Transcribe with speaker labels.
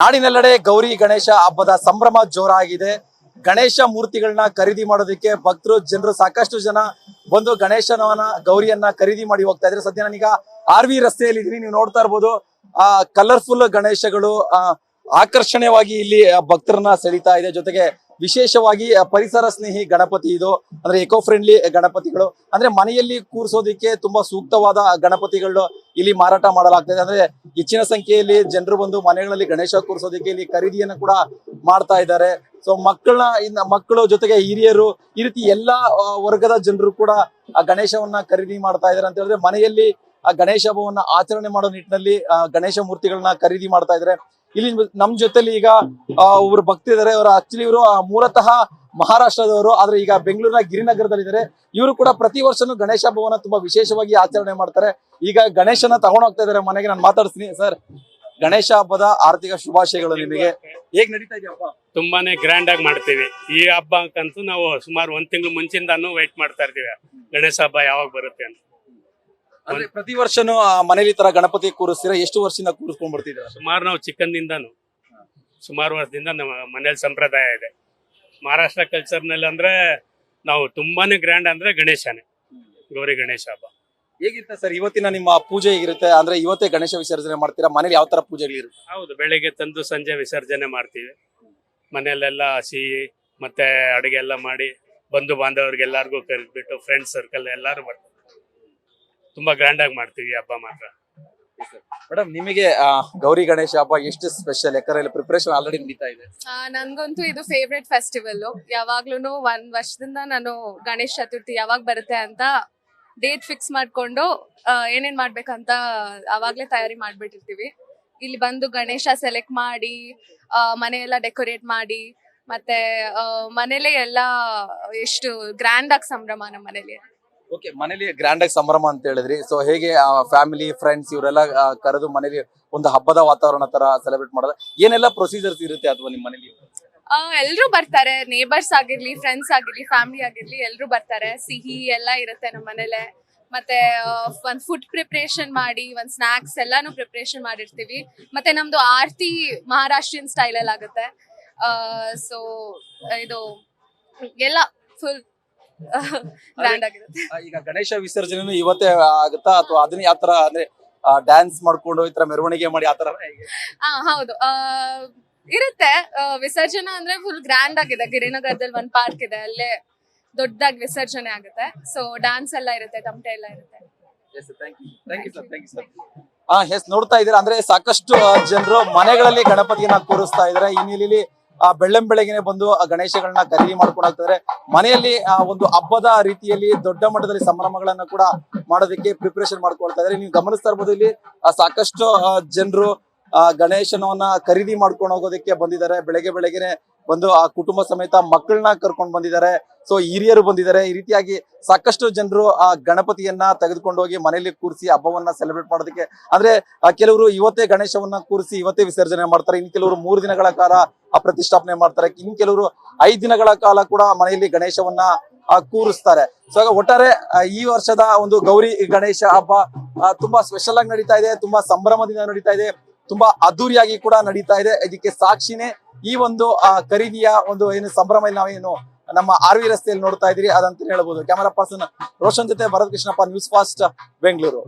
Speaker 1: ನಾಡಿನೆಲ್ಲೆಡೆ ಗೌರಿ ಗಣೇಶ ಹಬ್ಬದ ಸಂಭ್ರಮ ಜೋರಾಗಿದೆ. ಗಣೇಶ ಮೂರ್ತಿಗಳನ್ನ ಖರೀದಿ ಮಾಡೋದಕ್ಕೆ ಭಕ್ತರು ಜನರು ಸಾಕಷ್ಟು ಜನ ಬಂದು ಗಣೇಶನವನ್ನ ಗೌರಿಯನ್ನ ಖರೀದಿ ಮಾಡಿ ಹೋಗ್ತಾ ಇದ್ರೆ. ಸದ್ಯ ನಾನೀಗ RV ರಸ್ತೆಯಲ್ಲಿ ಇದೀನಿ. ನೀವು ನೋಡ್ತಾ ಇರ್ಬೋದು ಕಲರ್ಫುಲ್ ಗಣೇಶಗಳು ಆಕರ್ಷಣೀಯವಾಗಿ ಇಲ್ಲಿ ಭಕ್ತರನ್ನ ಸೆಳೀತಾ ಇದೆ. ಜೊತೆಗೆ ವಿಶೇಷವಾಗಿ ಪರಿಸರ ಸ್ನೇಹಿ ಗಣಪತಿ ಇದು, ಅಂದ್ರೆ ಎಕೋ ಫ್ರೆಂಡ್ಲಿ ಗಣಪತಿಗಳು, ಅಂದ್ರೆ ಮನೆಯಲ್ಲಿ ಕೂರಿಸೋದಿಕ್ಕೆ ತುಂಬಾ ಸೂಕ್ತವಾದ ಗಣಪತಿಗಳು ಇಲ್ಲಿ ಮಾರಾಟ ಮಾಡಲಾಗ್ತದೆ. ಅಂದ್ರೆ ಹೆಚ್ಚಿನ ಸಂಖ್ಯೆಯಲ್ಲಿ ಜನರು ಬಂದು ಮನೆಗಳಲ್ಲಿ ಗಣೇಶ ಕೂರಿಸೋದಿಕ್ಕೆ ಇಲ್ಲಿ ಖರೀದಿಯನ್ನು ಕೂಡ ಮಾಡ್ತಾ ಇದ್ದಾರೆ. ಸೊ ಮಕ್ಕಳು ಜೊತೆಗೆ ಹಿರಿಯರು, ಈ ರೀತಿ ಎಲ್ಲಾ ವರ್ಗದ ಜನರು ಕೂಡ ಆ ಗಣೇಶವನ್ನ ಖರೀದಿ ಮಾಡ್ತಾ ಇದ್ದಾರೆ ಅಂತ ಹೇಳಿದ್ರೆ, ಮನೆಯಲ್ಲಿ ಆ ಗಣೇಶ ಹಬ್ಬವನ್ನ ಆಚರಣೆ ಮಾಡೋ ನಿಟ್ಟಿನಲ್ಲಿ ಗಣೇಶ ಮೂರ್ತಿಗಳನ್ನ ಖರೀದಿ ಮಾಡ್ತಾ ಇದ್ದಾರೆ. ಇಲ್ಲಿ ನಮ್ ಜೊತೆಲಿ ಈಗ ಒಬ್ರು ಭಕ್ತಿದ್ದಾರೆ. ಅವರು ಆಕ್ಚುಲಿ ಇವರು ಮೂಲತಃ ಮಹಾರಾಷ್ಟ್ರದವರು, ಆದ್ರೆ ಈಗ ಬೆಂಗಳೂರಿನ ಗಿರಿನಗರದಲ್ಲಿದ್ದಾರೆ. ಇವರು ಕೂಡ ಪ್ರತಿ ವರ್ಷನೂ ಗಣೇಶ ಹಬ್ಬವನ್ನ ತುಂಬಾ ವಿಶೇಷವಾಗಿ ಆಚರಣೆ ಮಾಡ್ತಾರೆ. ಈಗ ಗಣೇಶನ ತಗೊಂಡ್ ಹೋಗ್ತಾ ಇದ್ದಾರೆ ಮನೆಗೆ. ನಾನು ಮಾತಾಡ್ತೀನಿ. ಸರ್, ಗಣೇಶ ಹಬ್ಬದ ಆರ್ಥಿಕ ಶುಭಾಶಯಗಳು ನಿಮಗೆ. ಹೇಗ್ ನಡೀತಾ ಇದೆ ಹಬ್ಬ?
Speaker 2: ತುಂಬಾನೇ ಗ್ರ್ಯಾಂಡ್ ಆಗಿ ಮಾಡ್ತೀವಿ ಈ ಹಬ್ಬಕ್ಕಂತೂ. ನಾವು ಸುಮಾರು 1 ತಿಂಗಳು ಮುಂಚಿಂದಾನು ವೇಟ್ ಮಾಡ್ತಾ ಇರ್ತೀವಿ ಗಣೇಶ ಹಬ್ಬ ಯಾವಾಗ ಬರುತ್ತೆ ಅಂತ.
Speaker 1: ಅಂದ್ರೆ ಪ್ರತಿ ವರ್ಷನೂ ಮನೇಲಿ ತರ ಗಣಪತಿ ಕೂರಿಸ್ತೀರಾ? ಎಷ್ಟು ವರ್ಷದಿಂದ ಕೂರಿಸ್ಕೊಂಡ್ ಬರ್ತಿದ್ದೀರಾ?
Speaker 2: ಸುಮಾರು ನಾವು ಚಿಕ್ಕಂದಿಂದಾನು ಸುಮಾರು ವರ್ಷದಿಂದ ನಮ್ಮ ಮನೇಲಿ ಸಂಪ್ರದಾಯ ಇದೆ. ಮಹಾರಾಷ್ಟ್ರ ಕಲ್ಚರ್ನಲ್ಲಿ ಅಂದ್ರೆ ನಾವು ತುಂಬಾನೇ ಗ್ರ್ಯಾಂಡ್ ಅಂದ್ರೆ ಗಣೇಶನೇ, ಗೌರಿ ಗಣೇಶ ಹಬ್ಬ.
Speaker 1: ಹೇಗಿರುತ್ತೆ ಸರ್ ಇವತ್ತಿನ ನಿಮ್ಮ ಪೂಜೆ ಹೇಗಿರುತ್ತೆ? ಅಂದ್ರೆ ಇವತ್ತೇ ಗಣೇಶ ವಿಸರ್ಜನೆ ಮಾಡ್ತೀರಾ? ಮನೇಲಿ ಯಾವ ತರ ಪೂಜೆಗಳಿರುತ್ತೆ?
Speaker 2: ಹೌದು, ಬೆಳಿಗ್ಗೆ ತಂದು ಸಂಜೆ ವಿಸರ್ಜನೆ ಮಾಡ್ತೀವಿ. ಮನೆಯಲ್ಲೆಲ್ಲ ಸಿಹಿ ಮತ್ತೆ ಅಡುಗೆ ಎಲ್ಲ ಮಾಡಿ ಬಂಧು ಬಾಂಧವರಿಗೆಲ್ಲರಿಗೂ ಕರೆದ್ಬಿಟ್ಟು ಫ್ರೆಂಡ್ಸ್ ಸರ್ಕಲ್ ಎಲ್ಲರೂ ಬರ್ತಾರೆ. ತುಂಬಾ ಗ್ರ್ಯಾಂಡ್ ಆಗಿ ಮಾಡ್ತೀವಿ ಹಬ್ಬ ಮಾತ್ರ.
Speaker 1: ಮೇಡಮ್, ನಿಮಗೆ ಗೌರಿ ಗಣೇಶ ಹಬ್ಬ ಎಷ್ಟು ಸ್ಪೆಷಲ್? ಯಾಕಂದ್ರೆ ಪ್ರಿಪರೇಷನ್ ಆಲ್ರೆಡಿ ನಡೀತಾ ಇದೆ.
Speaker 3: ನನ್ಗಂತೂ ಇದು ಫೇವ್ರೆಟ್ ಫೆಸ್ಟಿವಲ್. ಯಾವಾಗ್ಲೂ 1 ವರ್ಷದಿಂದ ನಾನು ಗಣೇಶ ಚತುರ್ಥಿ ಯಾವಾಗ ಬರುತ್ತೆ ಅಂತ ಡೇಟ್ ಫಿಕ್ಸ್ ಮಾಡ್ಕೊಂಡು ಏನೇನ್ ಮಾಡ್ಬೇಕಂತ ಅವಾಗ್ಲೇ ತಯಾರಿ ಮಾಡ್ಬಿಟ್ಟಿರ್ತೀವಿ. ಇಲ್ಲಿ ಬಂದು ಗಣೇಶ ಸೆಲೆಕ್ಟ್ ಮಾಡಿ ಮನೆಯೆಲ್ಲ ಡೆಕೋರೇಟ್ ಮಾಡಿ, ಮತ್ತೆ ಮನೇಲೆ ಎಲ್ಲ ಎಷ್ಟು ಗ್ರ್ಯಾಂಡ್ ಆಗಿ ಸಂಭ್ರಮ ನಮ್ಮ ಮನೇಲಿ.
Speaker 1: ಓಕೆ, ಮನೇಲಿ ಗ್ರ್ಯಾಂಡ್ ಆಗಿ ಸಂಭ್ರಮ ಅಂತ ಹೇಳಿದ್ರಿ. ಸೊ ಹೇಗೆ ಫ್ಯಾಮಿಲಿ ಫ್ರೆಂಡ್ಸ್ ಇವರೆಲ್ಲ ಕರೆದು ಮನೇಲಿ ಒಂದು ಹಬ್ಬದ ವಾತಾವರಣ ತರ ಸೆಲೆಬ್ರೇಟ್ ಮಾಡೋದು? ಏನೆಲ್ಲ ಪ್ರೊಸೀಜರ್ಸ್ ಇರುತ್ತೆ ಅಥವಾ ನಿಮ್ಮ ಮನೇಲಿ?
Speaker 3: ಎಲ್ರು ಬರ್ತಾರೆ, ನೇಬರ್ಸ್ ಆಗಿರ್ಲಿ, ಫ್ರೆಂಡ್ಸ್ ಆಗಿರ್ಲಿ, ಫ್ಯಾಮಿಲಿ ಆಗಿರ್ಲಿ, ಎಲ್ರು ಬರ್ತಾರೆ. ಸಿಹಿ ಎಲ್ಲ ಇರುತ್ತೆ ನಮ್ಮ ಮನೇಲೆ. ಮತ್ತೆ ಒಂದ್ ಫುಡ್ ಪ್ರಿಪ್ರೇಷನ್ ಮಾಡಿ, ಒಂದ್ ಸ್ನಾಕ್ಸ್ ಎಲ್ಲಾನು ಪ್ರಿಪ್ರೇಷನ್ ಮಾಡಿರ್ತೀವಿ. ಮತ್ತೆ ನಮ್ದು ಆರತಿ ಮಹಾರಾಷ್ಟ್ರೀಯನ್ ಸ್ಟೈಲ್ ಅಲ್ಲಿ ಆಗುತ್ತೆ. ಸೊ ಇದು ಎಲ್ಲ ಫುಲ್ ಗ್ರ್ಯಾಂಡ್ ಆಗಿರುತ್ತೆ.
Speaker 1: ಈಗ ಗಣೇಶ ವಿಸರ್ಜನೆ ಇವತ್ತೇ ಆಗುತ್ತಾ ಅಥವಾ ಅದನ್ನ ಯಾವ ತರ, ಅಂದ್ರೆ ಡ್ಯಾನ್ಸ್ ಮಾಡ್ಕೊಂಡು ಈ ತರ ಮೆರವಣಿಗೆ ಮಾಡಿ ಆತರ?
Speaker 3: ಹೌದು, ಇರುತ್ತೆ. ವಿಸರ್ಜನೆ ಅಂದ್ರೆ ಫುಲ್ ಗ್ರ್ಯಾಂಡ್ ಆಗಿದೆ. ಗಿರಿನಗರದಲ್ಲಿ ಒಂದ್ ಪಾರ್ಕ್ ಇದೆ, ಅಲ್ಲೇ ದೊಡ್ಡದಾಗಿ ವಿಸರ್ಜನೆ ಆಗುತ್ತೆ. ಸೊ ಡ್ಯಾನ್ಸ್ ಎಲ್ಲ ಇರುತ್ತೆ, ತಮಟೆ ಎಲ್ಲ ಇರುತ್ತೆ.
Speaker 1: ನೋಡ್ತಾ ಇದ್ದೀರಾ, ಅಂದ್ರೆ ಸಾಕಷ್ಟು ಜನರು ಮನೆಗಳಲ್ಲಿ ಗಣಪತಿಯನ್ನ ಕೂರಿಸ್ತಾ ಇದಾರೆ. ಈ ನಿಟ್ಟಿನಲ್ಲಿ ಬೆಳ್ಳಂಬೆಳಗಿನೇ ಬಂದು ಗಣೇಶಗಳನ್ನ ಖರೀದಿ ಮಾಡ್ಕೊಂಡು ಹೋಗ್ತಾರೆ. ಮನೆಯಲ್ಲಿ ಒಂದು ಹಬ್ಬದ ರೀತಿಯಲ್ಲಿ ದೊಡ್ಡ ಮಟ್ಟದಲ್ಲಿ ಸಂಭ್ರಮಗಳನ್ನ ಕೂಡ ಮಾಡೋದಕ್ಕೆ ಪ್ರಿಪರೇಷನ್ ಮಾಡ್ಕೊಳ್ತಾ ಇದಾರೆ. ನೀವು ಗಮನಿಸ್ತಾ ಇರ್ಬೋದು, ಇಲ್ಲಿ ಸಾಕಷ್ಟು ಜನರು ಗಣೇಶನವನ್ನ ಖರೀದಿ ಮಾಡ್ಕೊಂಡು ಹೋಗೋದಕ್ಕೆ ಬಂದಿದ್ದಾರೆ. ಬೆಳಗ್ಗೆನೆ ಬಂದು ಆ ಕುಟುಂಬ ಸಮೇತ ಮಕ್ಕಳನ್ನ ಕರ್ಕೊಂಡು ಬಂದಿದ್ದಾರೆ. ಸೊ ಹಿರಿಯರು ಬಂದಿದ್ದಾರೆ. ಈ ರೀತಿಯಾಗಿ ಸಾಕಷ್ಟು ಜನರು ಆ ಗಣಪತಿಯನ್ನ ತೆಗೆದುಕೊಂಡು ಹೋಗಿ ಮನೆಯಲ್ಲಿ ಕೂರಿಸಿ ಹಬ್ಬವನ್ನ ಸೆಲೆಬ್ರೇಟ್ ಮಾಡೋದಕ್ಕೆ, ಅಂದ್ರೆ ಕೆಲವರು ಇವತ್ತೇ ಗಣೇಶವನ್ನ ಕೂರಿಸಿ ಇವತ್ತೇ ವಿಸರ್ಜನೆ ಮಾಡ್ತಾರೆ. ಇನ್ನು ಕೆಲವರು 3 ದಿನಗಳ ಕಾಲ ಪ್ರತಿಷ್ಠಾಪನೆ ಮಾಡ್ತಾರೆ. ಇನ್ನು ಕೆಲವರು 5 ದಿನಗಳ ಕಾಲ ಕೂಡ ಮನೆಯಲ್ಲಿ ಗಣೇಶವನ್ನ ಕೂರಿಸ್ತಾರೆ. ಸೊ ಒಟ್ಟಾರೆ ಈ ವರ್ಷದ ಒಂದು ಗೌರಿ ಗಣೇಶ ಹಬ್ಬ ತುಂಬಾ ಸ್ಪೆಷಲ್ ಆಗಿ ನಡೀತಾ ಇದೆ, ತುಂಬಾ ಸಂಭ್ರಮದಿಂದ ನಡೀತಾ ಇದೆ, ತುಂಬಾ ಅದ್ದೂರಿಯಾಗಿ ಕೂಡ ನಡೀತಾ ಇದೆ. ಇದಕ್ಕೆ ಸಾಕ್ಷಿನೇ ಈ ಒಂದು ಖರೀದಿಯ ಒಂದು ಏನು ಸಂಭ್ರಮ ನಾವೇನು ನಮ್ಮ RV ರಸ್ತೆಯಲ್ಲಿ ನೋಡ್ತಾ ಇದ್ದೀರಿ ಅದಂತ ಹೇಳ್ಬೋದು. ಕ್ಯಾಮರಾ ಪರ್ಸನ್ ರೋಷನ್ ಜೊತೆ ಭರತ್ ಕೃಷ್ಣಪ್ಪ, ನ್ಯೂಸ್ ಫಾಸ್ಟ್, ಬೆಂಗಳೂರು.